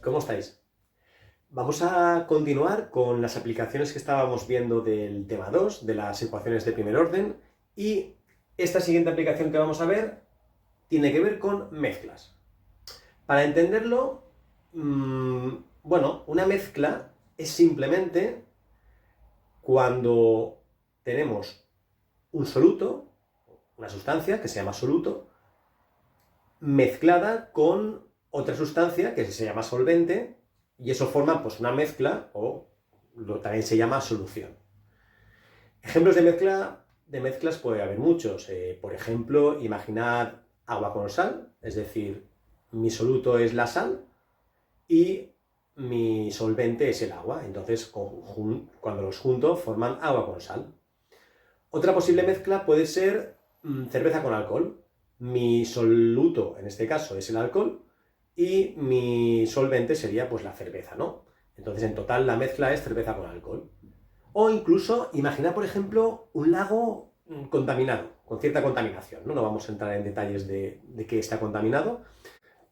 ¿Cómo estáis? Vamos a continuar con las aplicaciones que estábamos viendo del tema 2, de las ecuaciones de primer orden, y esta siguiente aplicación que vamos a ver tiene que ver con mezclas. Para entenderlo, bueno, una mezcla es simplemente cuando tenemos un soluto, una sustancia que se llama soluto, mezclada con otra sustancia que se llama solvente, y eso forma pues una mezcla, o también se llama solución. Ejemplos de mezclas puede haber muchos. Por ejemplo, imaginad agua con sal, es decir, mi soluto es la sal y mi solvente es el agua. Entonces, cuando los junto, forman agua con sal. Otra posible mezcla puede ser cerveza con alcohol. Mi soluto, en este caso, es el alcohol y mi solvente sería pues la cerveza, ¿no? Entonces, en total, la mezcla es cerveza con alcohol. O incluso, imaginar, por ejemplo, un lago contaminado, con cierta contaminación, ¿no? No vamos a entrar en detalles de qué está contaminado,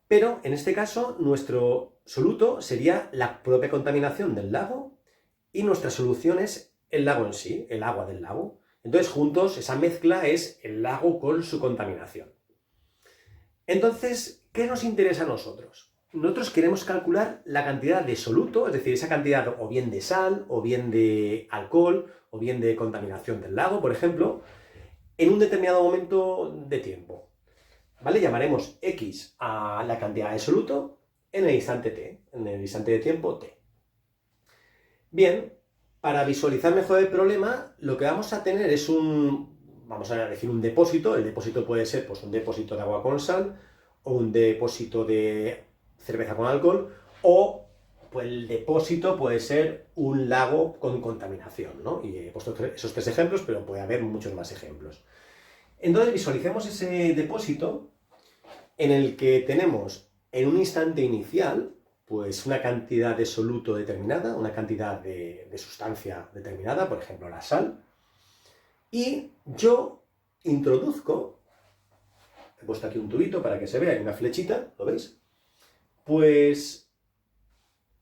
pero en este caso, nuestro soluto sería la propia contaminación del lago y nuestra solución es el lago en sí, el agua del lago. Entonces, juntos, esa mezcla es el lago con su contaminación. Entonces, ¿qué nos interesa a nosotros? Nosotros queremos calcular la cantidad de soluto, es decir, esa cantidad o bien de sal, o bien de alcohol, o bien de contaminación del lago, por ejemplo, en un determinado momento de tiempo. ¿Vale? Llamaremos X a la cantidad de soluto en el instante t, en el instante de tiempo t. Bien, para visualizar mejor el problema, lo que vamos a tener es vamos a decir un depósito. El depósito puede ser pues, un depósito de agua con sal, o un depósito de cerveza con alcohol, o pues, el depósito puede ser un lago con contaminación, ¿no? Y he puesto esos tres ejemplos, pero puede haber muchos más ejemplos. Entonces visualicemos ese depósito en el que tenemos en un instante inicial pues una cantidad de soluto determinada, una cantidad de sustancia determinada, por ejemplo la sal, y yo introduzco, he puesto aquí un tubito para que se vea, hay una flechita, ¿lo veis? Pues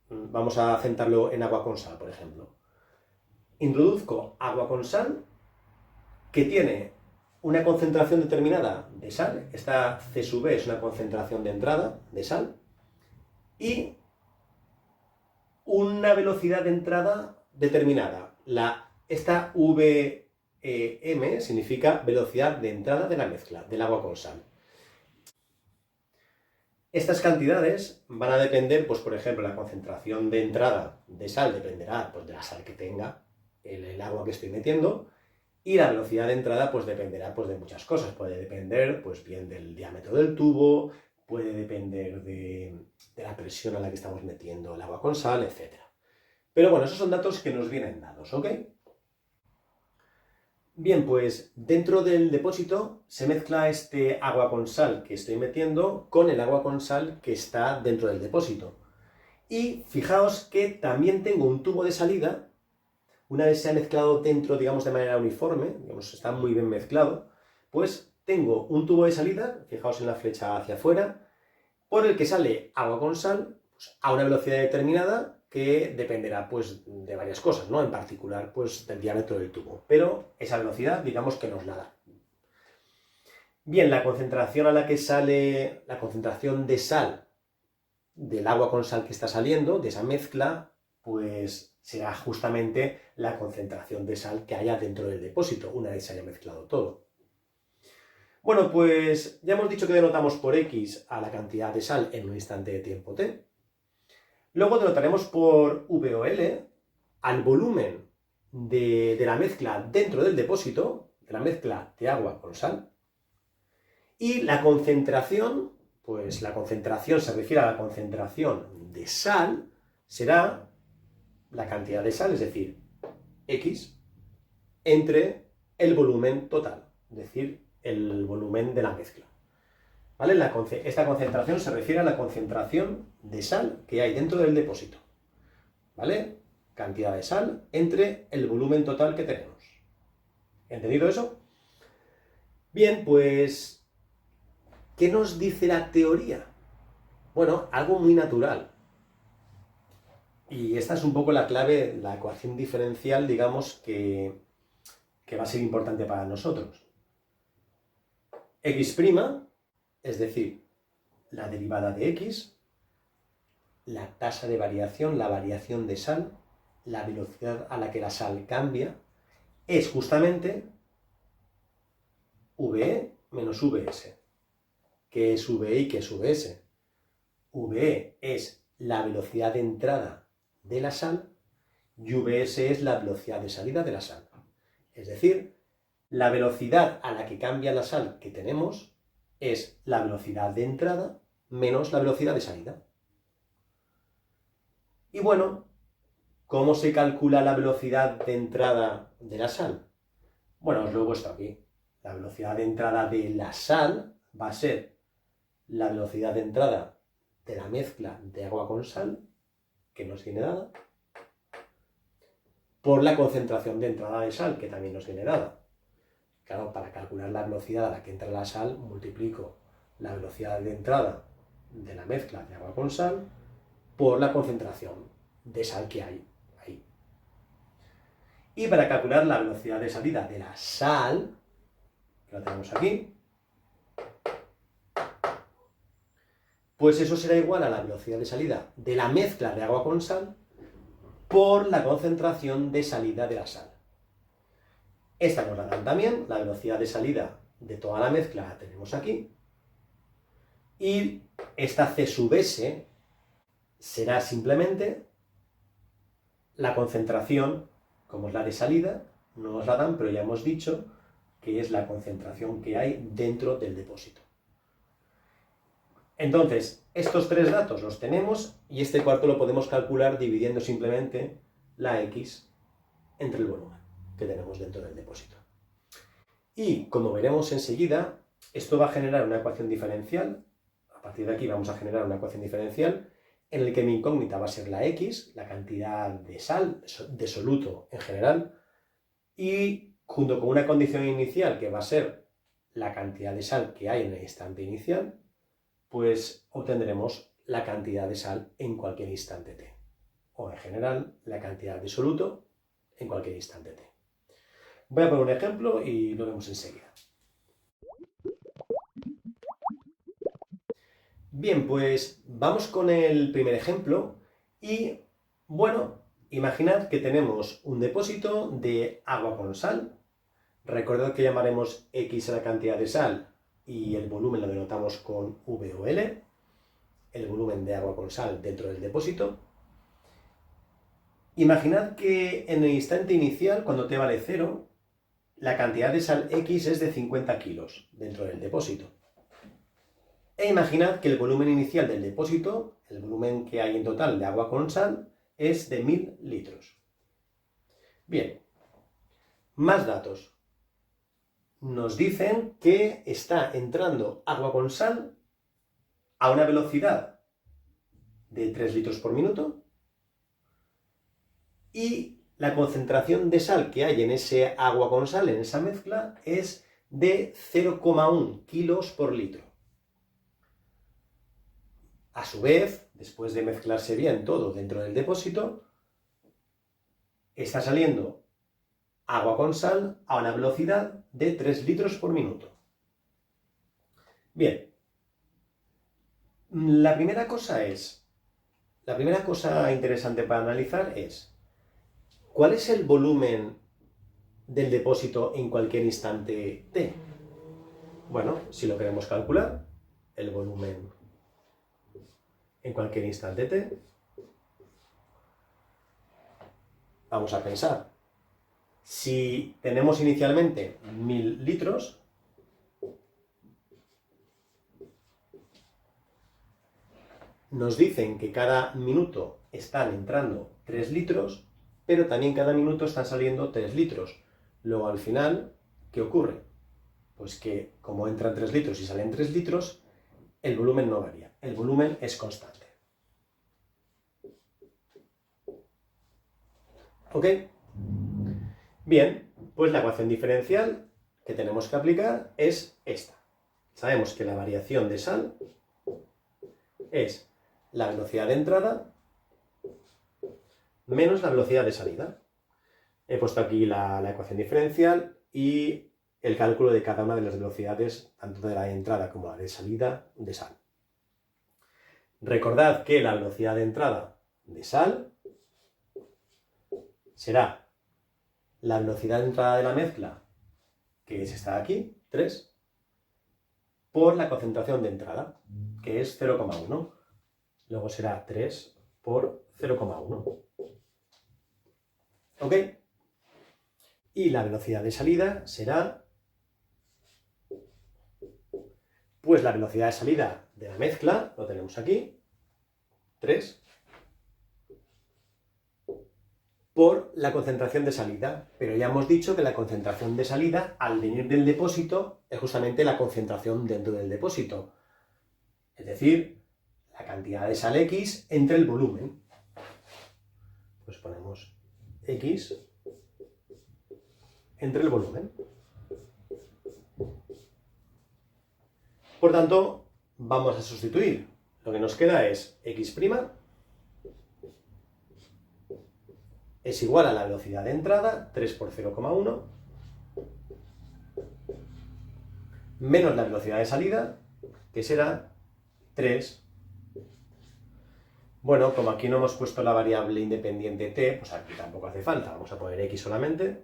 vamos a centrarlo en agua con sal, por ejemplo. Introduzco agua con sal que tiene una concentración determinada de sal, esta C sub B es una concentración de entrada de sal, y una velocidad de entrada determinada. Esta Vm significa velocidad de entrada de la mezcla, del agua con sal. Estas cantidades van a depender, pues por ejemplo, la concentración de entrada de sal dependerá pues, de la sal que tenga el agua que estoy metiendo, y la velocidad de entrada pues dependerá pues, de muchas cosas. Puede depender pues bien del diámetro del tubo, puede depender de la presión a la que estamos metiendo el agua con sal, etc. Pero bueno, esos son datos que nos vienen dados, ¿ok? Bien, pues dentro del depósito se mezcla este agua con sal que estoy metiendo con el agua con sal que está dentro del depósito. Y fijaos que también tengo un tubo de salida. Una vez se ha mezclado dentro, digamos, de manera uniforme, digamos, está muy bien mezclado, pues tengo un tubo de salida, fijaos en la flecha hacia afuera, por el que sale agua con sal pues, a una velocidad determinada que dependerá pues, de varias cosas, ¿no? En particular pues, del diámetro del tubo. Pero esa velocidad, digamos que nos la da. Bien, la concentración a la que sale, la concentración de sal del agua con sal que está saliendo, de esa mezcla, pues será justamente la concentración de sal que haya dentro del depósito, una vez se haya mezclado todo. Bueno, pues ya hemos dicho que denotamos por X a la cantidad de sal en un instante de tiempo t. Luego denotaremos por V o L al volumen de la mezcla dentro del depósito, de la mezcla de agua con sal. Y la concentración, pues la concentración se refiere a la concentración de sal, será la cantidad de sal, es decir, X, entre el volumen total, es decir, el volumen de la mezcla. ¿Vale? Esta concentración se refiere a la concentración de sal que hay dentro del depósito. ¿Vale? Cantidad de sal entre el volumen total que tenemos. ¿Entendido eso? Bien, pues, ¿qué nos dice la teoría? Bueno, algo muy natural. Y esta es un poco la clave, la ecuación diferencial, digamos, que va a ser importante para nosotros. X', es decir, la derivada de x, la tasa de variación, la variación de sal, la velocidad a la que la sal cambia, es justamente VE menos VS. ¿Qué es VE y qué es VS? VE es la velocidad de entrada de la sal y VS es la velocidad de salida de la sal. Es decir, la velocidad a la que cambia la sal que tenemos es la velocidad de entrada menos la velocidad de salida. Y bueno, ¿cómo se calcula la velocidad de entrada de la sal? Bueno, os lo he puesto aquí. La velocidad de entrada de la sal va a ser la velocidad de entrada de la mezcla de agua con sal, que no tiene dada, por la concentración de entrada de sal, que también nos viene dada. Claro, para calcular la velocidad a la que entra la sal, multiplico la velocidad de entrada de la mezcla de agua con sal por la concentración de sal que hay ahí. Y para calcular la velocidad de salida de la sal, que la tenemos aquí, pues eso será igual a la velocidad de salida de la mezcla de agua con sal por la concentración de salida de la sal. Esta nos la dan también, la velocidad de salida de toda la mezcla la tenemos aquí. Y esta C sub S será simplemente la concentración, como es la de salida, no nos la dan, pero ya hemos dicho que es la concentración que hay dentro del depósito. Entonces, estos tres datos los tenemos y este cuarto lo podemos calcular dividiendo simplemente la X entre el volumen que tenemos dentro del depósito. Y como veremos enseguida, esto va a generar una ecuación diferencial. A partir de aquí vamos a generar una ecuación diferencial en la que mi incógnita va a ser la X, la cantidad de sal, de soluto en general, y junto con una condición inicial que va a ser la cantidad de sal que hay en el instante inicial, pues obtendremos la cantidad de sal en cualquier instante t. O en general, la cantidad de soluto en cualquier instante t. Voy a poner un ejemplo y lo vemos enseguida. Bien, pues vamos con el primer ejemplo y, bueno, imaginad que tenemos un depósito de agua con sal. Recordad que llamaremos X a la cantidad de sal y el volumen lo denotamos con V o L, el volumen de agua con sal dentro del depósito. Imaginad que en el instante inicial, cuando t vale 0, la cantidad de sal X es de 50 kilos dentro del depósito. E imaginad que el volumen inicial del depósito, el volumen que hay en total de agua con sal, es de 1000 litros. Bien, más datos. Nos dicen que está entrando agua con sal a una velocidad de 3 litros por minuto y la concentración de sal que hay en ese agua con sal, en esa mezcla, es de 0,1 kilos por litro. A su vez, después de mezclarse bien todo dentro del depósito, está saliendo agua con sal a una velocidad de 3 litros por minuto. Bien, la primera cosa interesante para analizar es ¿cuál es el volumen del depósito en cualquier instante t? Bueno, si lo queremos calcular, el volumen en cualquier instante t, vamos a pensar, si tenemos inicialmente 1000 litros, nos dicen que cada minuto están entrando 3 litros, pero también cada minuto están saliendo 3 litros. Luego al final, ¿qué ocurre? Pues que como entran 3 litros y salen 3 litros, el volumen no varía, el volumen es constante. ¿Ok? Bien, pues la ecuación diferencial que tenemos que aplicar es esta. Sabemos que la variación de sal es la velocidad de entrada menos la velocidad de salida. He puesto aquí la ecuación diferencial y el cálculo de cada una de las velocidades, tanto de la entrada como la de salida de sal. Recordad que la velocidad de entrada de sal será la velocidad de entrada de la mezcla, que es esta de aquí, 3, por la concentración de entrada, que es 0,1. Luego será 3 por 0,1. ¿Ok? Y la velocidad de salida será, pues la velocidad de salida de la mezcla, lo tenemos aquí, 3, por la concentración de salida. Pero ya hemos dicho que la concentración de salida, al venir del depósito, es justamente la concentración dentro del depósito. Es decir, la cantidad de sal X entre el volumen. Pues ponemos X entre el volumen. Por tanto, vamos a sustituir. Lo que nos queda es X' es igual a la velocidad de entrada, 3 por 0,1, menos la velocidad de salida, que será 3. Bueno, como aquí no hemos puesto la variable independiente t, pues aquí tampoco hace falta. Vamos a poner x solamente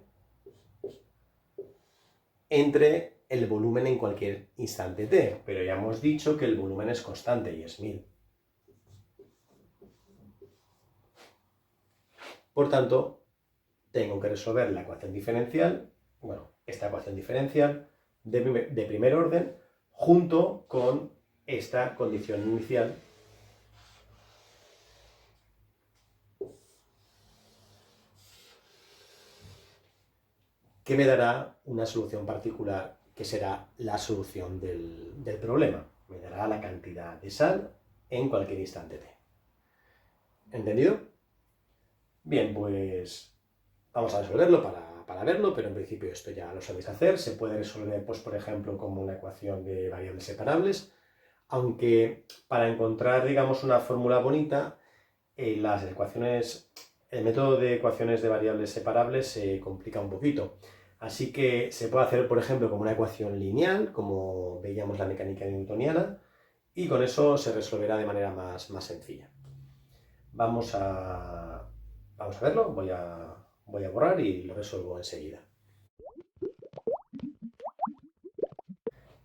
entre el volumen en cualquier instante t. Pero ya hemos dicho que el volumen es constante y es 1000. Por tanto, tengo que resolver la ecuación diferencial, bueno, esta ecuación diferencial de primer orden, junto con esta condición inicial que me dará una solución particular que será la solución del problema. Me dará la cantidad de sal en cualquier instante t. ¿Entendido? Bien, pues vamos a resolverlo para verlo, pero en principio esto ya lo sabéis hacer. Se puede resolver, pues, por ejemplo, como una ecuación de variables separables, aunque para encontrar, digamos, una fórmula bonita, el método de ecuaciones de variables separables se complica un poquito. Así que se puede hacer, por ejemplo, como una ecuación lineal, como veíamos la mecánica newtoniana, y con eso se resolverá de manera más sencilla. Vamos a verlo, voy a borrar y lo resuelvo enseguida.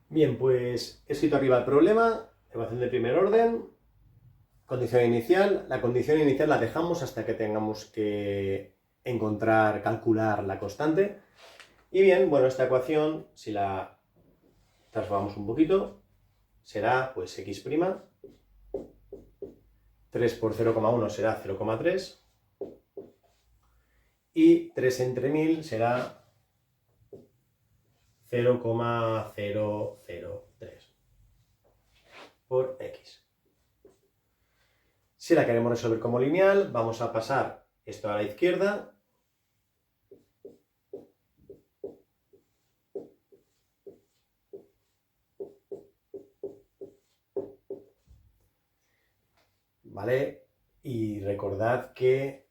Bien, pues he escrito arriba el problema, ecuación de primer orden, condición inicial. La condición inicial la dejamos hasta que tengamos que calcular la constante. Y bien, bueno, esta ecuación, si la transformamos un poquito, será pues x', 3 por 0,1 será 0,3, y 3 entre 1000 será 0,003 por x. Si la queremos resolver como lineal, vamos a pasar esto a la izquierda. ¿Vale? Y recordad que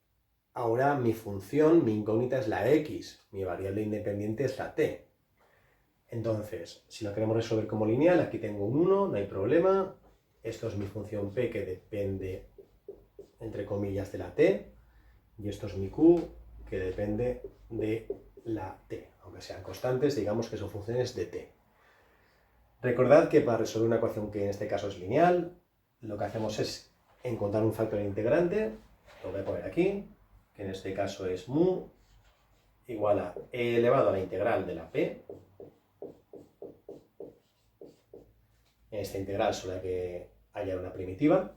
ahora mi función, mi incógnita es la x, mi variable independiente es la t. Entonces, si lo queremos resolver como lineal, aquí tengo un 1, no hay problema. Esto es mi función p que depende, entre comillas, de la t. Y esto es mi q, que depende de la t. Aunque sean constantes, digamos que son funciones de t. Recordad que para resolver una ecuación que en este caso es lineal, lo que hacemos es encontrar un factor integrante, lo voy a poner aquí, que en este caso es mu igual a e elevado a la integral de la p. En esta integral solo hay que hallar una primitiva,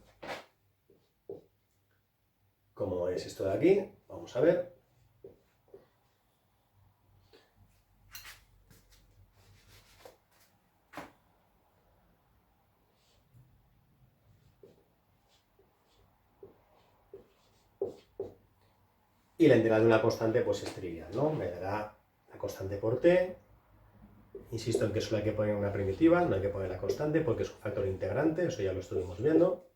como es esto de aquí. Vamos a ver. Y la integral de una constante pues es trivial, ¿no? Me dará la constante por t. Insisto en que solo hay que poner una primitiva, no hay que poner la constante porque es un factor integrante, eso ya lo estuvimos viendo.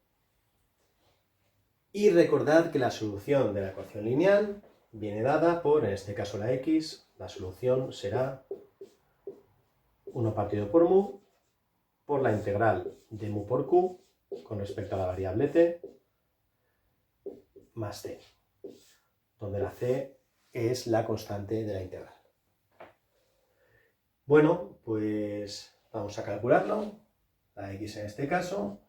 Y recordad que la solución de la ecuación lineal viene dada por, en este caso la x, la solución será 1 partido por mu por la integral de mu por q con respecto a la variable t más c, donde la c es la constante de la integral. Bueno, pues vamos a calcularlo. La x en este caso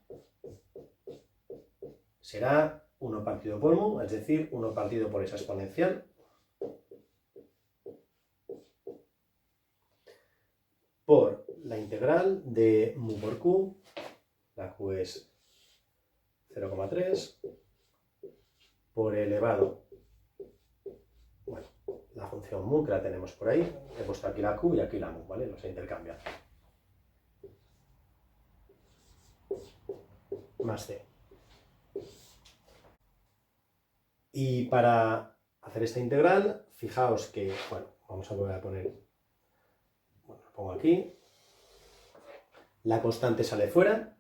será 1 partido por mu, es decir, 1 partido por esa exponencial, por la integral de mu por q, la q es 0,3, por elevado, bueno, la función mu que la tenemos por ahí, he puesto aquí la q y aquí la mu, ¿vale? Los he intercambiado. Más c. Y para hacer esta integral, fijaos que, bueno, vamos a volver a poner, bueno, lo pongo aquí, la constante sale fuera,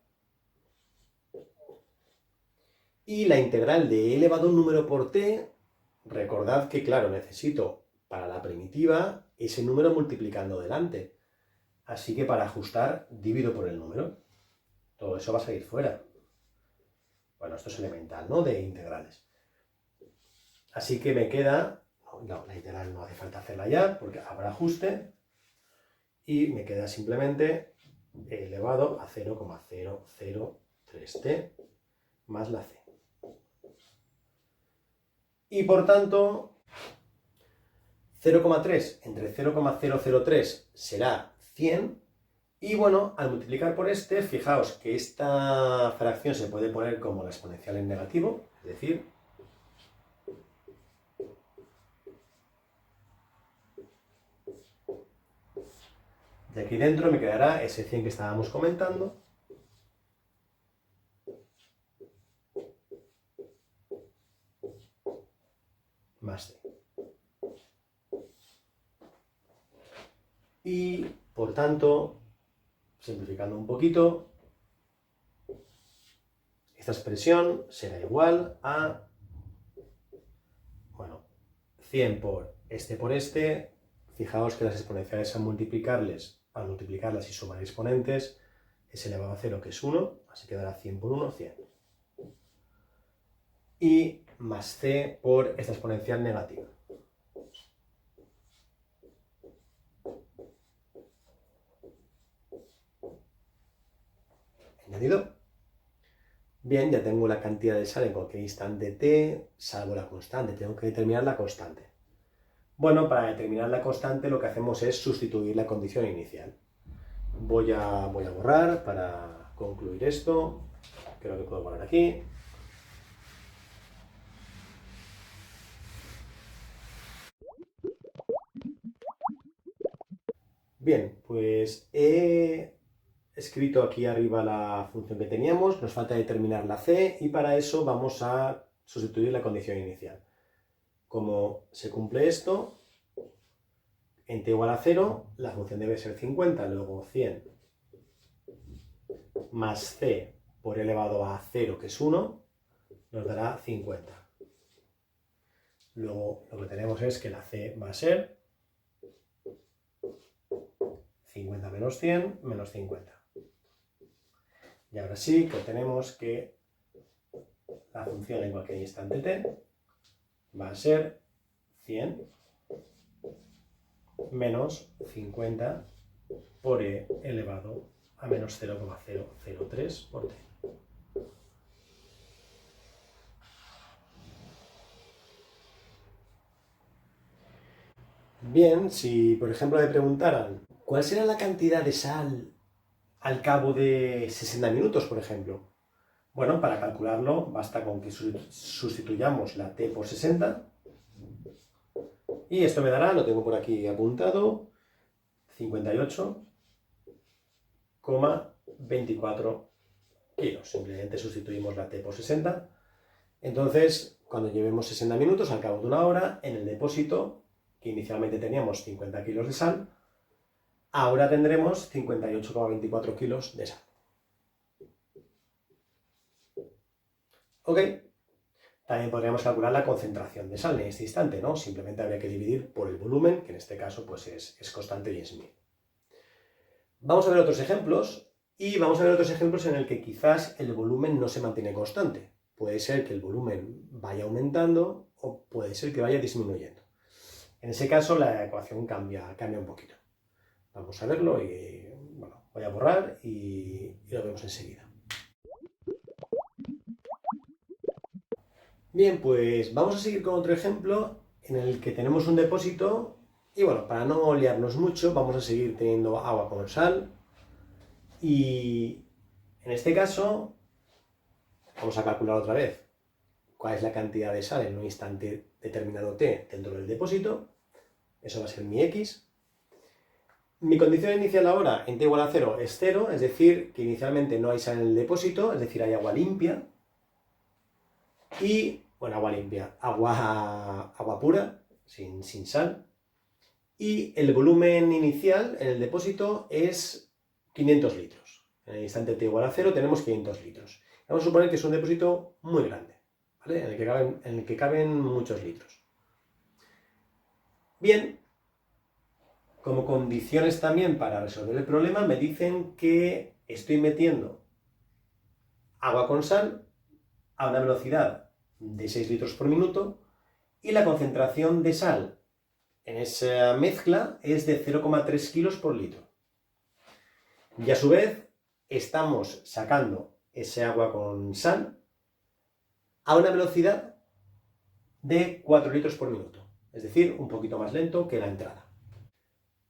y la integral de e elevado a un número por t, recordad que, claro, necesito para la primitiva ese número multiplicando delante. Así que para ajustar, divido por el número. Todo eso va a salir fuera. Bueno, esto es elemental, ¿no? De integrales. Así que me queda, no, la integral no hace falta hacerla ya, porque habrá ajuste, y me queda simplemente e elevado a 0,003t más la c. Y por tanto, 0,3 entre 0,003 será 100, y bueno, al multiplicar por este, fijaos que esta fracción se puede poner como la exponencial en negativo, es decir, de aquí dentro me quedará ese 100 que estábamos comentando, más c. Y, por tanto, simplificando un poquito, esta expresión será igual a, bueno, 100 por este. Fijaos que las exponenciales al multiplicarlas y sumar exponentes es elevado a 0, que es 1, así que dará 100 por 1, 100. Y más c por esta exponencial negativa. ¿Añadido? Bien, ya tengo la cantidad de sal en cualquier instante t, salvo la constante, tengo que determinar la constante. Bueno, para determinar la constante lo que hacemos es sustituir la condición inicial. Voy a borrar para concluir esto, creo que puedo poner aquí. Bien, pues he escrito aquí arriba la función que teníamos, nos falta determinar la c y para eso vamos a sustituir la condición inicial. Como se cumple esto, en t igual a 0, la función debe ser 50, luego 100 más c por elevado a 0, que es 1, nos dará 50. Luego lo que tenemos es que la c va a ser 50 menos 100 menos 50. Y ahora sí que tenemos que la función en cualquier instante t va a ser 100 menos 50 por e elevado a menos 0,003 por t. Bien, si por ejemplo me preguntaran ¿cuál será la cantidad de sal al cabo de 60 minutos, por ejemplo? Bueno, para calcularlo basta con que sustituyamos la t por 60 y esto me dará, lo tengo por aquí apuntado, 58,24 kilos. Simplemente sustituimos la t por 60. Entonces, cuando llevemos 60 minutos, al cabo de una hora, en el depósito, que inicialmente teníamos 50 kilos de sal, ahora tendremos 58,24 kilos de sal. ¿Ok? También podríamos calcular la concentración de sal en este instante, ¿no? Simplemente habría que dividir por el volumen, que en este caso pues es constante y es 1000. Vamos a ver otros ejemplos, y vamos a ver otros ejemplos en el que quizás el volumen no se mantiene constante. Puede ser que el volumen vaya aumentando o puede ser que vaya disminuyendo. En ese caso la ecuación cambia un poquito. Vamos a verlo y bueno, voy a borrar y lo vemos enseguida. Bien, pues vamos a seguir con otro ejemplo en el que tenemos un depósito y bueno, para no liarnos mucho, vamos a seguir teniendo agua con sal y en este caso vamos a calcular otra vez cuál es la cantidad de sal en un instante determinado t dentro del depósito. Eso va a ser mi x. Mi condición inicial ahora en t igual a 0 es 0, es decir, que inicialmente no hay sal en el depósito, es decir, hay agua limpia. Y, bueno, agua limpia, agua pura, sin sal. Y el volumen inicial en el depósito es 500 litros. En el instante t igual a 0 tenemos 500 litros. Vamos a suponer que es un depósito muy grande, ¿vale? En el que caben muchos litros. Bien, como condiciones también para resolver el problema me dicen que estoy metiendo agua con sal a una velocidad de 6 litros por minuto y la concentración de sal en esa mezcla es de 0,3 kilos por litro. Y a su vez estamos sacando ese agua con sal a una velocidad de 4 litros por minuto, es decir, un poquito más lento que la entrada.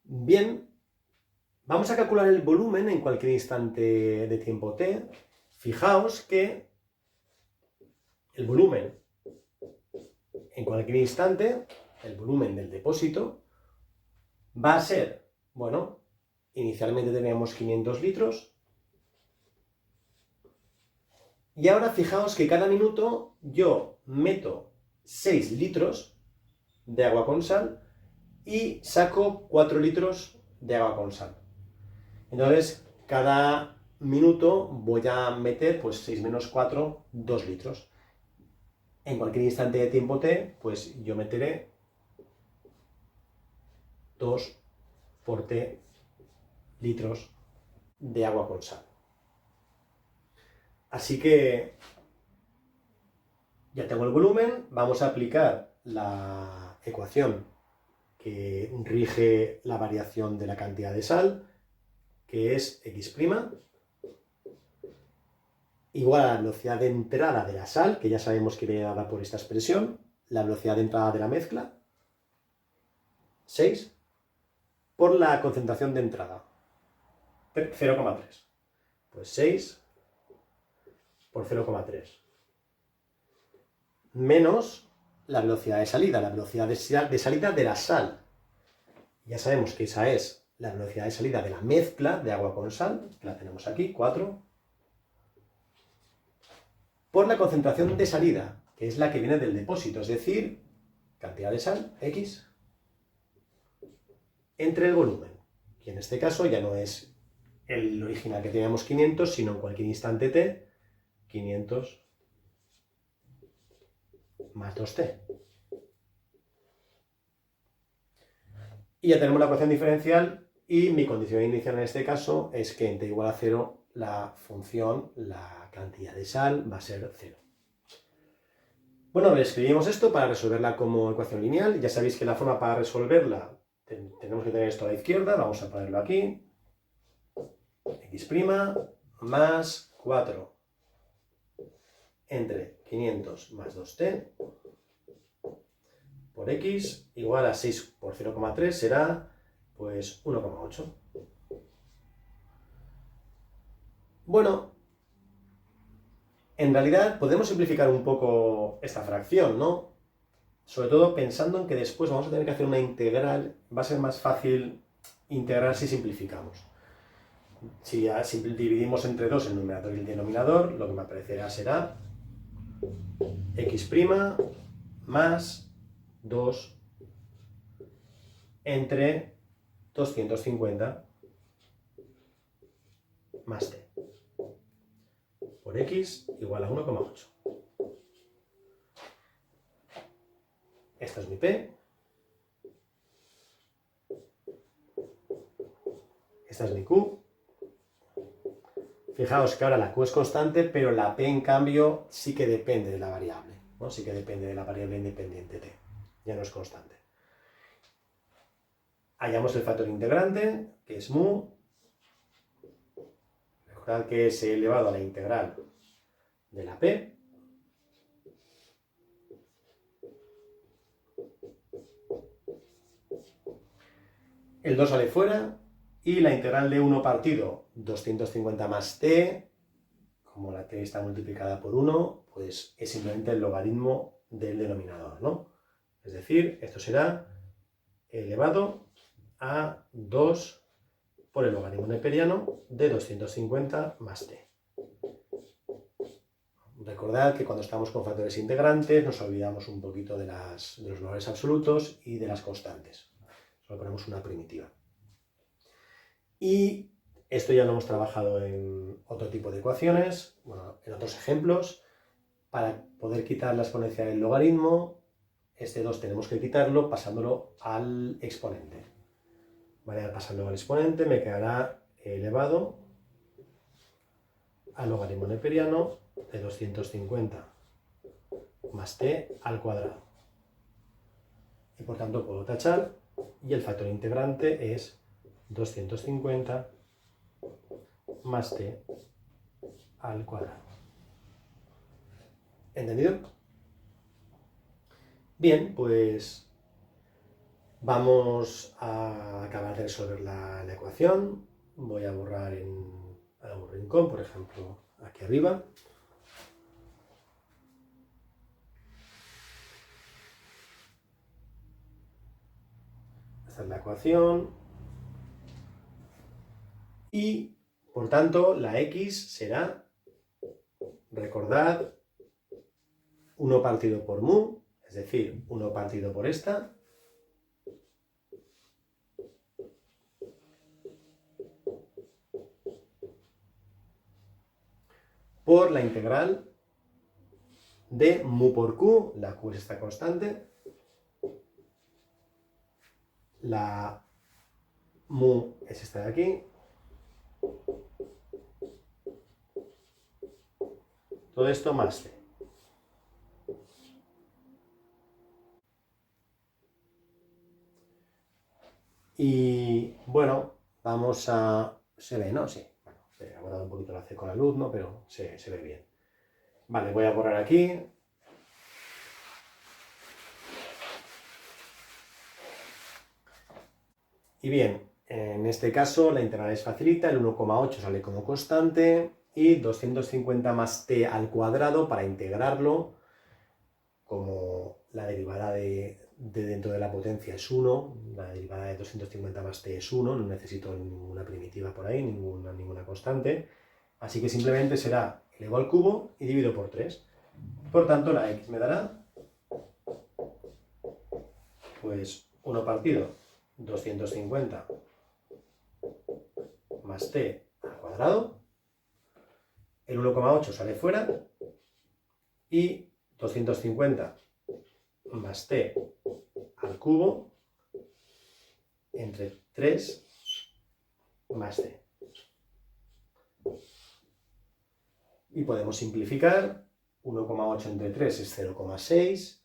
Bien, vamos a calcular el volumen en cualquier instante de tiempo t. Fijaos que el volumen en cualquier instante, el volumen del depósito, va a ser, bueno, inicialmente teníamos 500 litros, y ahora fijaos que cada minuto yo meto 6 litros de agua con sal y saco 4 litros de agua con sal. Entonces, cada minuto voy a meter, pues 6 menos 4, 2 litros. En cualquier instante de tiempo t, pues yo meteré 2 por t litros de agua con sal. Así que ya tengo el volumen, vamos a aplicar la ecuación que rige la variación de la cantidad de sal, que es x' igual a la velocidad de entrada de la sal, que ya sabemos que viene dada por esta expresión, la velocidad de entrada de la mezcla, 6, por la concentración de entrada, 0,3. Pues 6 por 0,3. Menos la velocidad de salida, la velocidad de salida de la sal. Ya sabemos que esa es la velocidad de salida de la mezcla de agua con sal, que la tenemos aquí, 4, por la concentración de salida, que es la que viene del depósito, es decir, cantidad de sal, x, entre el volumen, que en este caso ya no es el original que teníamos 500, sino en cualquier instante t, 500 más 2t. Y ya tenemos la ecuación diferencial y mi condición inicial en este caso es que en t igual a 0 la función, la cantidad de sal va a ser 0. Bueno, escribimos esto para resolverla como ecuación lineal. Ya sabéis que la forma para resolverla tenemos que tener esto a la izquierda, vamos a ponerlo aquí. X' más 4 entre 500 más 2t por x igual a 6 por 0,3 será pues 1,8. Bueno, en realidad podemos simplificar un poco esta fracción, ¿no? Sobre todo pensando en que después vamos a tener que hacer una integral, va a ser más fácil integrar si simplificamos. Si dividimos entre 2 el numerador y el denominador, lo que me aparecerá será x' más 2 entre 250 más t por x igual a 1,8. Esta es mi P. Esta es mi Q. Fijaos que ahora la Q es constante, pero la P en cambio sí que depende de la variable, ¿no? Sí que depende de la variable independiente T. Ya no es constante. Hallamos el factor integrante, que es mu. Recordad que es elevado a la integral de la P. El 2 sale fuera y la integral de 1 partido 250 más t, como la t está multiplicada por 1, pues es simplemente el logaritmo del denominador, ¿no? Es decir, esto será elevado a 2 por el logaritmo neperiano de 250 más t. Recordad que cuando estamos con factores integrantes nos olvidamos un poquito de los valores absolutos y de las constantes. Solo ponemos una primitiva. Y esto ya lo hemos trabajado en otro tipo de ecuaciones, bueno, en otros ejemplos. Para poder quitar la exponencia del logaritmo, este 2 tenemos que quitarlo pasándolo al exponente. Vale, al pasarlo al exponente me quedará elevado al logaritmo neperiano de 250 más t al cuadrado. Y por tanto puedo tachar y el factor integrante es 250 más t al cuadrado. ¿Entendido? Bien, pues vamos a acabar de resolver la ecuación. Voy a borrar en algún rincón, por ejemplo, aquí arriba. Esta es la ecuación. Y, por tanto, la x será, recordad, 1 partido por mu, es decir, 1 partido por esta, por la integral de mu por q, la q es esta constante, la mu es esta de aquí, todo esto más c. Y bueno, vamos a... ¿Se ve, no? Sí. Bueno, he borrado un poquito la C con la luz, ¿no? Pero se ve bien. Vale, voy a borrar aquí. Y bien, en este caso la integral es facilita, el 1,8 sale como constante y 250 más t al cuadrado para integrarlo, como la derivada de dentro de la potencia es 1, la derivada de 250 más t es 1, no necesito ninguna primitiva por ahí, ninguna constante, así que simplemente será elevo al cubo y divido por 3. Por tanto, la x me dará, pues, 1 partido 250 más t al cuadrado, el 1,8 sale fuera y 250 más t al cubo entre 3 más t. Y podemos simplificar, 1,8 entre 3 es 0,6.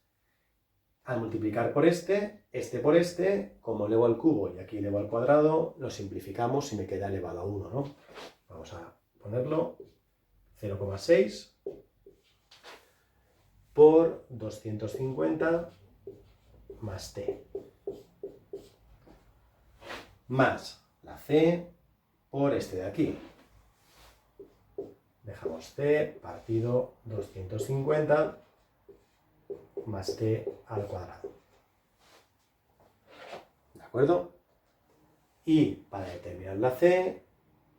Al multiplicar por este por este, como elevo al cubo y aquí elevo al cuadrado, lo simplificamos y me queda elevado a 1, ¿no? Vamos a ponerlo, 0,6 por 250 más t, más la c por este de aquí. Dejamos c partido 250 más t al cuadrado. ¿De acuerdo? Y para determinar la c,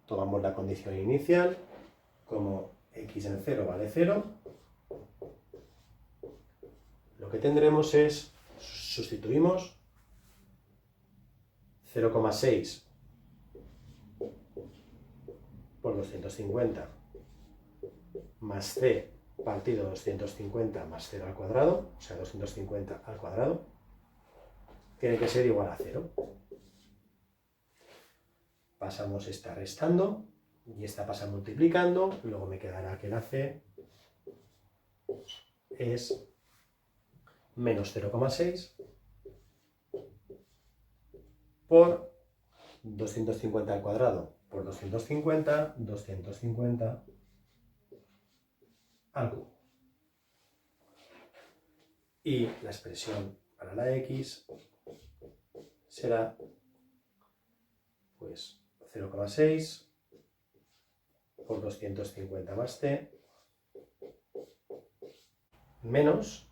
tomamos la condición inicial, como x en 0 vale 0, lo que tendremos es, sustituimos 0,6 por 250 más c partido 250 más 0 al cuadrado, o sea, 250 al cuadrado, tiene que ser igual a 0. Pasamos esta restando y esta pasa multiplicando, luego me quedará que la C es menos 0,6 por 250 al cuadrado por 250, 250 al cubo. Y la expresión para la X será pues 0,6 por 250 más C menos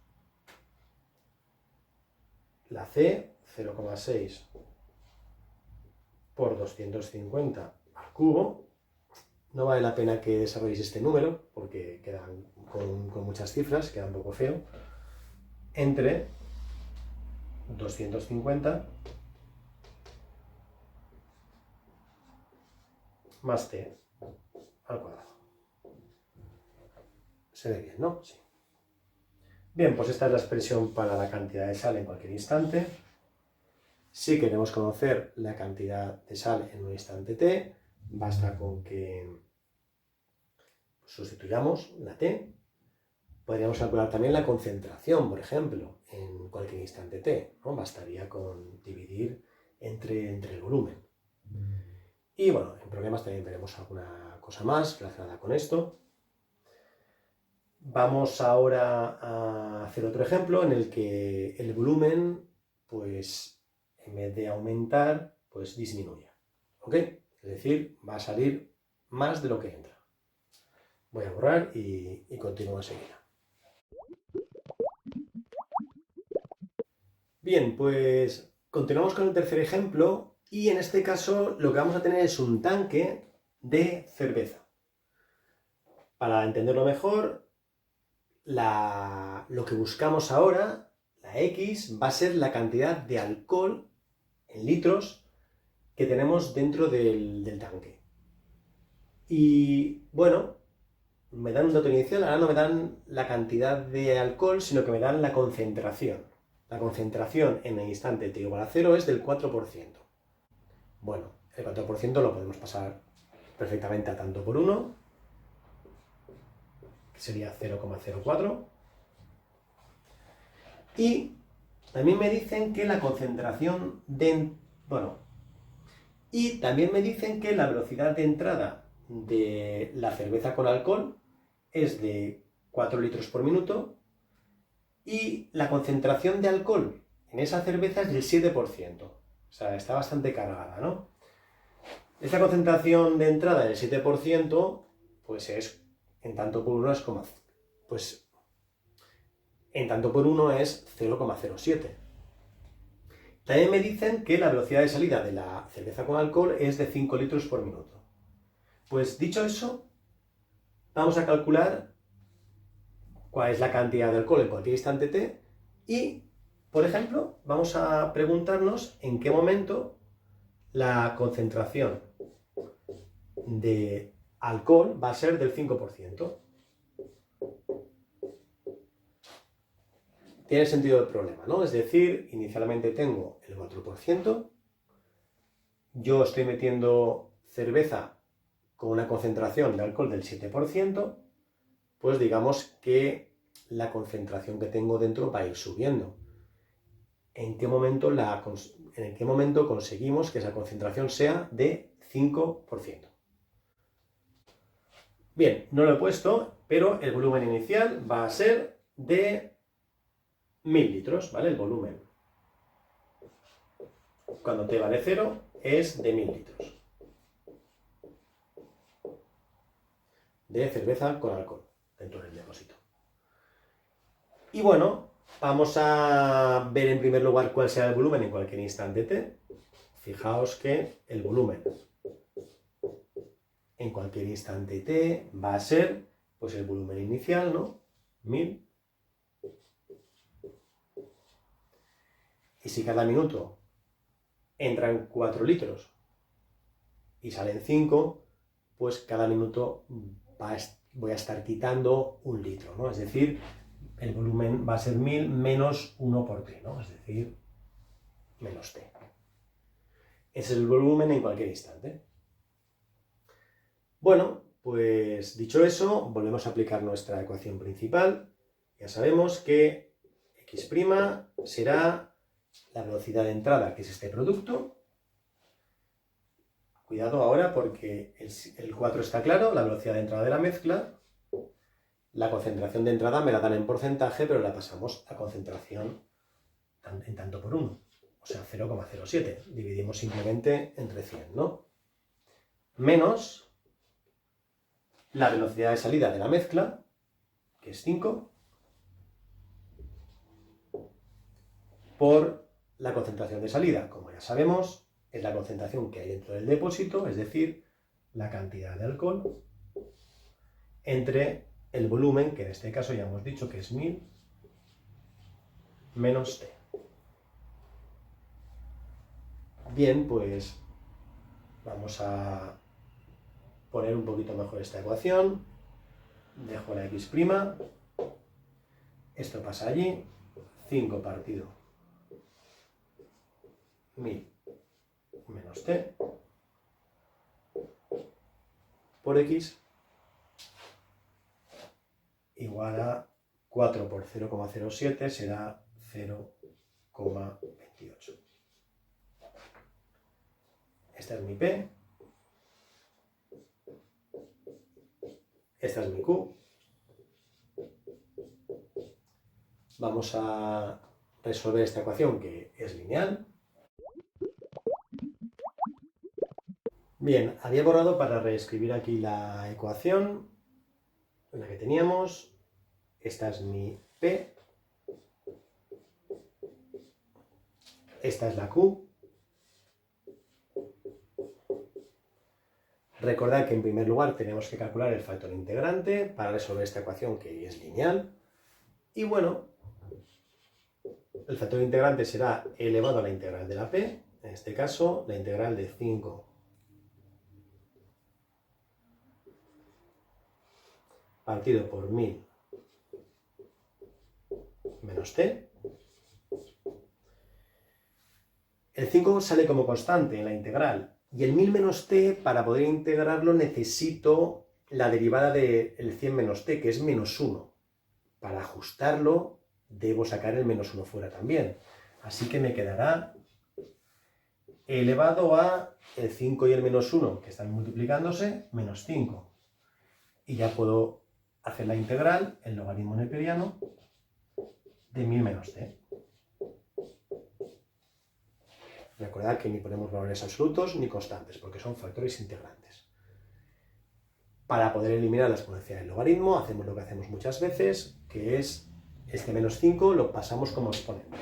la C 0,6 por 250 al cubo. No vale la pena que desarrolléis este número porque quedan con muchas cifras, queda un poco feo. Entre 250 más t al cuadrado. Se ve bien, ¿no? Sí. Bien, pues esta es la expresión para la cantidad de sal en cualquier instante. Si queremos conocer la cantidad de sal en un instante t, basta con que sustituyamos la t. Podríamos calcular también la concentración, por ejemplo, en cualquier instante t, ¿no? Bastaría con dividir entre el volumen. Y bueno, en problemas también veremos alguna cosa más relacionada con esto. Vamos ahora a hacer otro ejemplo en el que el volumen, pues en vez de aumentar, pues disminuye. ¿Ok? Es decir, va a salir más de lo que entra. Voy a borrar y continúo enseguida. Bien, pues continuamos con el tercer ejemplo y en este caso lo que vamos a tener es un tanque de cerveza. Para entenderlo mejor, lo que buscamos ahora, la X, va a ser la cantidad de alcohol en litros que tenemos dentro del tanque. Y bueno, me dan un dato inicial, ahora no me dan la cantidad de alcohol, sino que me dan la concentración. La concentración en el instante t igual a 0 es del 4%. Bueno, el 4% lo podemos pasar perfectamente a tanto por 1, que sería 0,04. Y también me dicen que la concentración y también me dicen que la velocidad de entrada de la cerveza con alcohol es de 4 litros por minuto y la concentración de alcohol en esa cerveza es del 7%. O sea, está bastante cargada, ¿no? Esta concentración de entrada del 7%, pues es en tanto por 1 es pues en tanto por 1 es 0,07. También me dicen que la velocidad de salida de la cerveza con alcohol es de 5 litros por minuto. Pues dicho eso, vamos a calcular cuál es la cantidad de alcohol en cualquier instante t y, por ejemplo, vamos a preguntarnos en qué momento la concentración de alcohol va a ser del 5%. Tiene sentido el problema, ¿no? Es decir, inicialmente tengo el 4%, yo estoy metiendo cerveza con una concentración de alcohol del 7%, pues digamos que la concentración que tengo dentro va a ir subiendo. ¿En qué momento conseguimos que esa concentración sea de 5%? Bien, no lo he puesto, pero el volumen inicial va a ser de 1000 litros, ¿vale? El volumen, cuando t vale 0, es de 1000 litros de cerveza con alcohol dentro del depósito. Y bueno, vamos a ver en primer lugar cuál será el volumen en cualquier instante t. Fijaos que el volumen en cualquier instante t va a ser pues el volumen inicial, ¿no? 1000. Y si cada minuto entran 4 litros y salen 5, pues cada minuto voy a estar quitando 1 litro, ¿no? Es decir, el volumen va a ser 1000 menos 1 por t, ¿no? Es decir, menos t. Ese es el volumen en cualquier instante. Bueno, pues dicho eso, volvemos a aplicar nuestra ecuación principal. Ya sabemos que x' será la velocidad de entrada, que es este producto. Cuidado ahora porque el 4 está claro, la velocidad de entrada de la mezcla. La concentración de entrada me la dan en porcentaje, pero la pasamos a concentración en tanto por 1. O sea, 0,07. Dividimos simplemente entre 100, ¿no? Menos la velocidad de salida de la mezcla, que es 5, por la concentración de salida. Como ya sabemos, es la concentración que hay dentro del depósito, es decir, la cantidad de alcohol, entre el volumen, que en este caso ya hemos dicho que es 1000, menos T. Bien, pues vamos a poner un poquito mejor esta ecuación. Dejo la x'. Esto pasa allí. 5 partido 1000 menos T por x igual a 4 por 0,07 será 0,28. Esta es mi P. Esta es mi Q. Vamos a resolver esta ecuación que es lineal. Bien, había borrado para reescribir aquí la ecuación, la que teníamos. Esta es mi P. Esta es la Q. Recordad que en primer lugar tenemos que calcular el factor integrante para resolver esta ecuación que es lineal. Y bueno, el factor integrante será elevado a la integral de la P, en este caso la integral de 5 partido por 1000 menos T. El 5 sale como constante en la integral y el 1000 menos T, para poder integrarlo necesito la derivada del 100 menos T, que es menos 1. Para ajustarlo debo sacar el menos 1 fuera también. Así que me quedará elevado a el 5 y el menos 1, que están multiplicándose, menos 5. Y ya puedo hacer la integral, el logaritmo neperiano, de 1000 menos T. Recordad que ni ponemos valores absolutos ni constantes, porque son factores integrantes. Para poder eliminar la exponencial del logaritmo, hacemos lo que hacemos muchas veces, que es este menos 5 lo pasamos como exponente.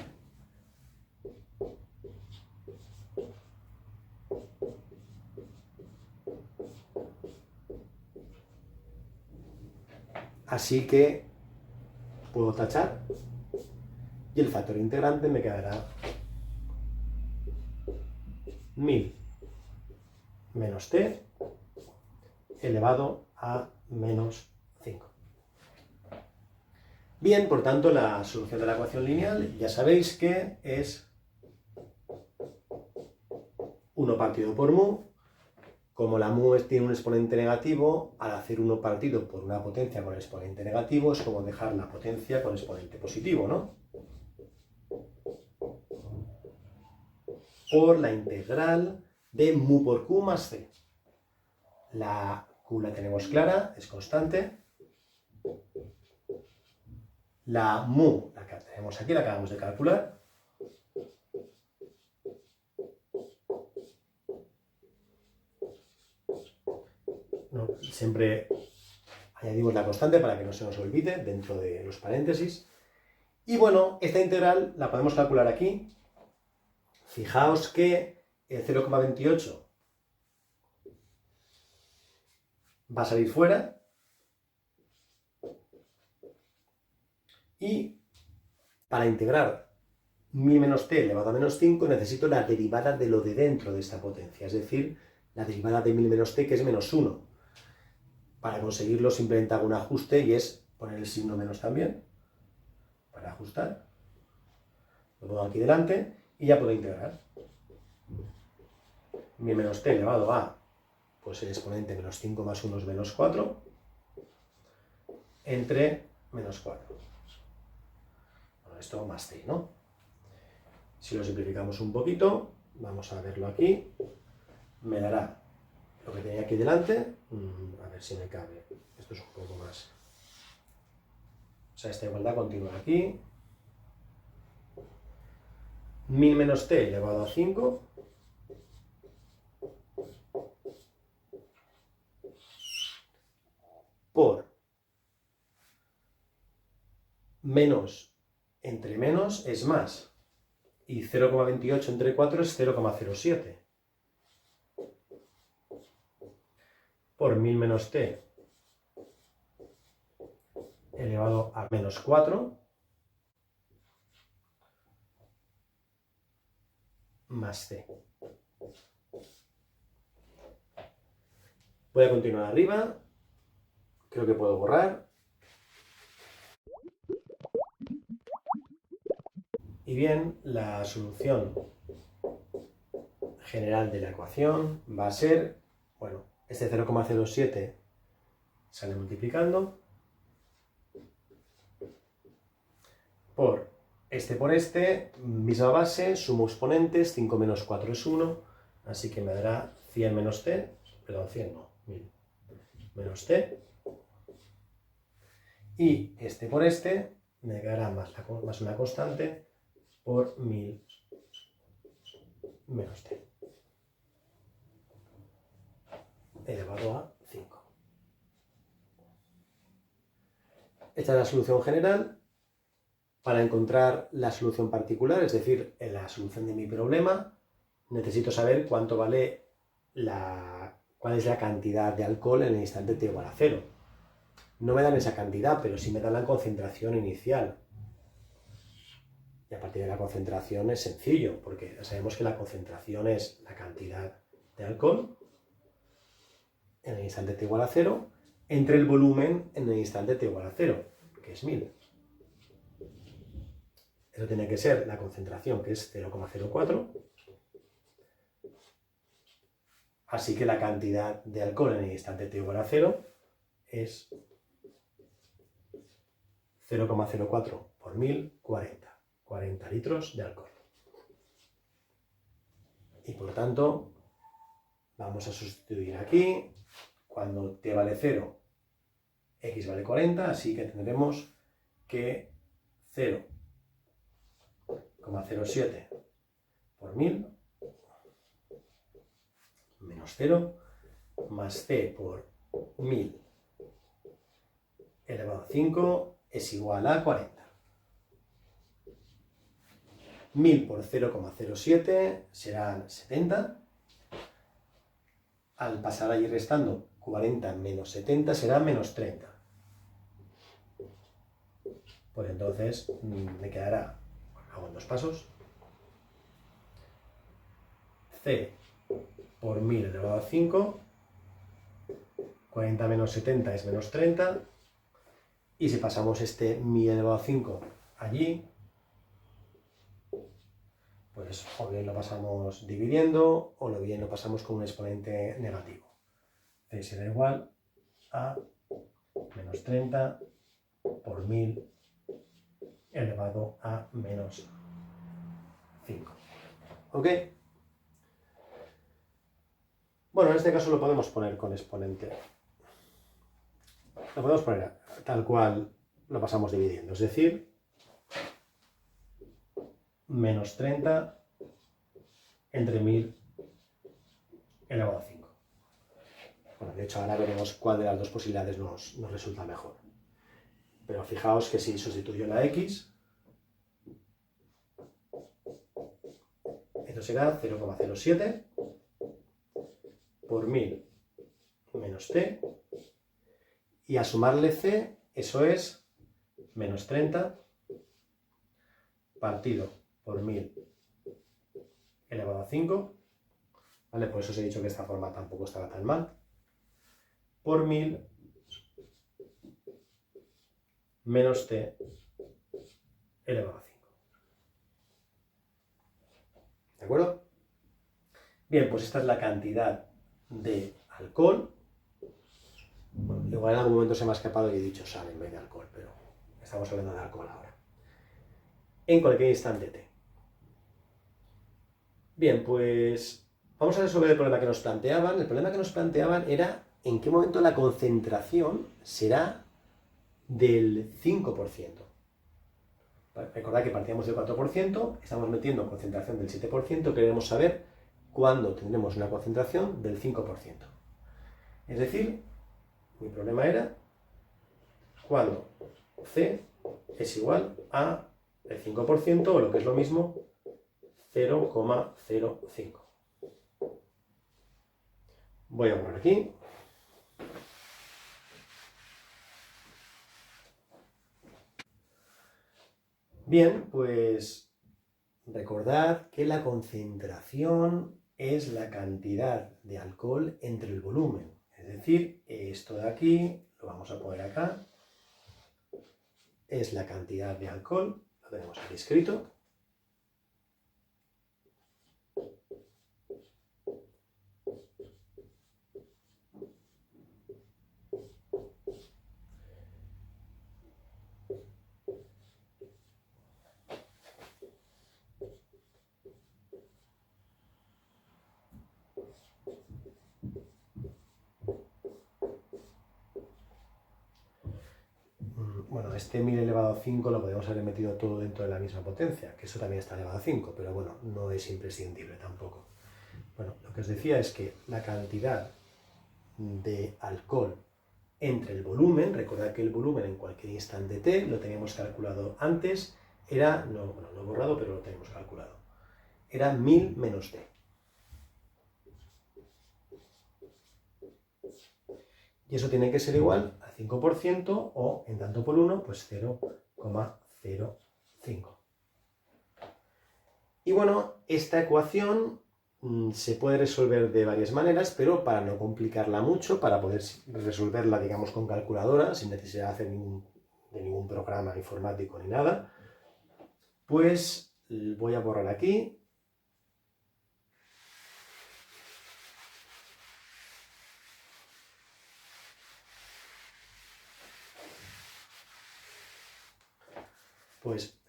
Así que puedo tachar y el factor integrante me quedará 1000 menos T elevado a menos 5. Bien, por tanto, la solución de la ecuación lineal ya sabéis que es 1 partido por mu. Como la mu tiene un exponente negativo, al hacer 1 partido por una potencia con exponente negativo es como dejar la potencia con exponente positivo, ¿no? Por la integral de mu por q más c. La q la tenemos clara, es constante. La mu, la que tenemos aquí, la acabamos de calcular. No, siempre añadimos la constante para que no se nos olvide dentro de los paréntesis. Y bueno, esta integral la podemos calcular aquí. Fijaos que el 0,28 va a salir fuera. Y para integrar 1000 menos t elevado a menos 5 necesito la derivada de lo de dentro de esta potencia, es decir, la derivada de 1000 menos t, que es menos 1. Para conseguirlo simplemente hago un ajuste y es poner el signo menos también, para ajustar. Lo pongo aquí delante y ya puedo integrar. Mi menos t elevado a, pues el exponente menos 5 más 1 es menos 4, entre menos 4. Bueno, esto más t, ¿no? Si lo simplificamos un poquito, vamos a verlo aquí, me dará lo que tenía aquí delante, a ver si me cabe, esto es un poco más, o sea, esta igualdad continúa aquí, 1000 menos t elevado a 5, por menos entre menos es más, y 0,28 entre 4 es 0,07. Por 1000 menos t elevado a menos 4 más c. Voy a continuar arriba, creo que puedo borrar. Y bien, la solución general de la ecuación va a ser, bueno, este 0,07 sale multiplicando por este, misma base, sumo exponentes, 5 menos 4 es 1, así que me dará 100 menos t, perdón, 100 no, 1000 menos t, y este por este me quedará más una constante por 1000 menos t elevado a 5. Esta es la solución general. Para encontrar la solución particular, es decir, en la solución de mi problema, necesito saber cuál es la cantidad de alcohol en el instante t igual a 0. No me dan esa cantidad, pero sí me dan la concentración inicial. Y a partir de la concentración es sencillo, porque sabemos que la concentración es la cantidad de alcohol en el instante t igual a 0 entre el volumen en el instante t igual a 0, que es 1000. Eso tiene que ser la concentración, que es 0,04. Así que la cantidad de alcohol en el instante t igual a 0 es 0,04 por 1000, 40 litros de alcohol. Y por tanto, vamos a sustituir aquí, cuando t vale 0, x vale 40, así que tendremos que 0,07 por 1000 menos 0 más c por 1000 elevado a 5 es igual a 40. 1000 por 0,07 serán 70. Al pasar allí restando 40 menos 70 será menos 30. Pues entonces me quedará, hago en dos pasos, c por 1000 elevado a 5, 40 menos 70 es menos 30, y si pasamos este 1000 elevado a 5 allí, pues o bien lo pasamos dividiendo, o bien lo pasamos con un exponente negativo. C será igual a menos 30 por 1000 elevado a menos 5. ¿Ok? Bueno, en este caso lo podemos poner con exponente. Lo podemos poner tal cual lo pasamos dividiendo, es decir, menos 30 entre 1000 elevado a 5. Bueno, de hecho ahora veremos cuál de las dos posibilidades nos resulta mejor. Pero fijaos que si sustituyo la x, esto será 0,07 por 1000 menos t, y a sumarle c, eso es menos 30 partido por 1000 elevado a 5, ¿vale? Por eso os he dicho que esta forma tampoco estaba tan mal, por 1000 menos t elevado a 5. ¿De acuerdo? Bien, pues esta es la cantidad de alcohol. Bueno, igual en algún momento se me ha escapado y he dicho sal en vez de alcohol, pero estamos hablando de alcohol ahora. En cualquier instante t. Bien, pues vamos a resolver el problema que nos planteaban. El problema que nos planteaban era en qué momento la concentración será del 5%. Recordad que partíamos del 4%, estamos metiendo concentración del 7%, queremos saber cuándo tendremos una concentración del 5%. Es decir, mi problema era cuando C es igual a el 5% o lo que es lo mismo 0,05. Voy a borrar aquí. Bien, pues recordad que la concentración es la cantidad de alcohol entre el volumen. Es decir, esto de aquí, lo vamos a poner acá, es la cantidad de alcohol, lo tenemos aquí escrito. Bueno, este 1000 elevado a 5 lo podemos haber metido todo dentro de la misma potencia, que eso también está elevado a 5, pero bueno, no es imprescindible tampoco. Bueno, lo que os decía es que la cantidad de alcohol entre el volumen, recordad que el volumen en cualquier instante t, lo teníamos calculado antes, era, no he borrado, pero lo tenemos calculado, era 1000 menos t. Y eso tiene que ser igual a 5% o, en tanto por 1, pues 0,05. Y bueno, esta ecuación se puede resolver de varias maneras, pero para no complicarla mucho, para poder resolverla, digamos, con calculadora, sin necesidad de hacer ningún programa informático ni nada, pues voy a borrar aquí. Pues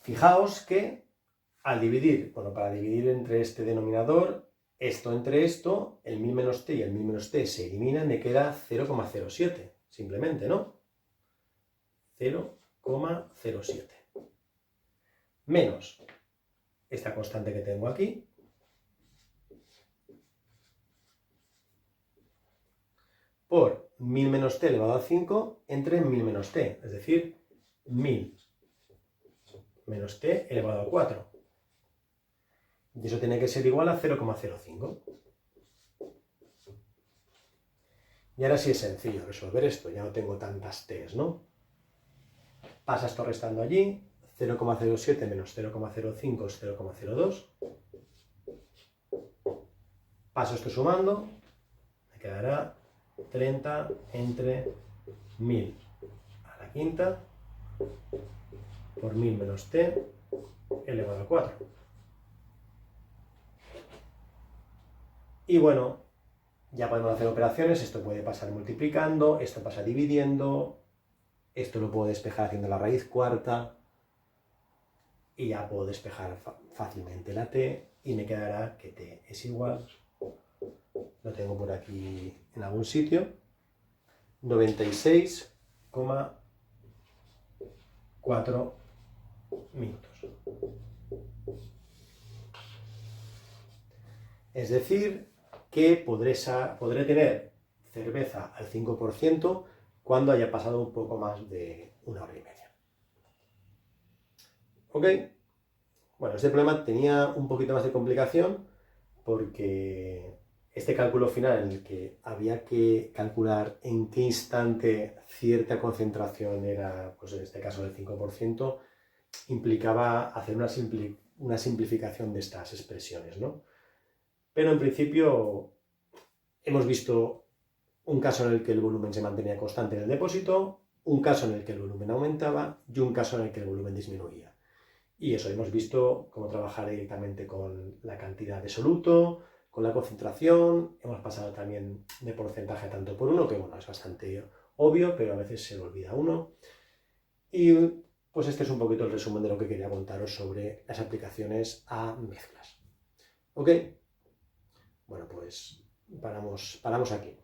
fijaos que al dividir, bueno, para dividir entre este denominador, esto entre esto, el 1000 menos t y el 1000 menos t se eliminan, me queda 0,07, simplemente, ¿no? 0,07. Menos esta constante que tengo aquí, por 1000 menos t elevado a 5 entre 1000 menos t, es decir, 1000 menos t elevado a 4. Y eso tiene que ser igual a 0,05. Y ahora sí es sencillo resolver esto, ya no tengo tantas t's, ¿no? Pasa esto restando allí, 0,07 menos 0,05 es 0,02. Paso esto sumando, me quedará 30 entre 1000 a la quinta por 1000 menos t elevado a 4. Y bueno, ya podemos hacer operaciones, esto puede pasar multiplicando, esto pasa dividiendo, esto lo puedo despejar haciendo la raíz cuarta y ya puedo despejar fácilmente la t y me quedará que t es igual, lo tengo por aquí en algún sitio, 96,4 minutos. Es decir, que podré tener cerveza al 5% cuando haya pasado un poco más de 1 hora y media. ¿Ok? Bueno, este problema tenía un poquito más de complicación porque este cálculo final en el que había que calcular en qué instante cierta concentración era, pues en este caso del 5%, implicaba hacer una simplificación de estas expresiones, ¿no? Pero en principio hemos visto un caso en el que el volumen se mantenía constante en el depósito, un caso en el que el volumen aumentaba y un caso en el que el volumen disminuía. Y eso, hemos visto cómo trabajar directamente con la cantidad de soluto, con la concentración, hemos pasado también de porcentaje tanto por uno, que bueno, es bastante obvio, pero a veces se le olvida uno. Y pues este es un poquito el resumen de lo que quería contaros sobre las aplicaciones a mezclas. ¿Ok? Bueno, pues paramos aquí.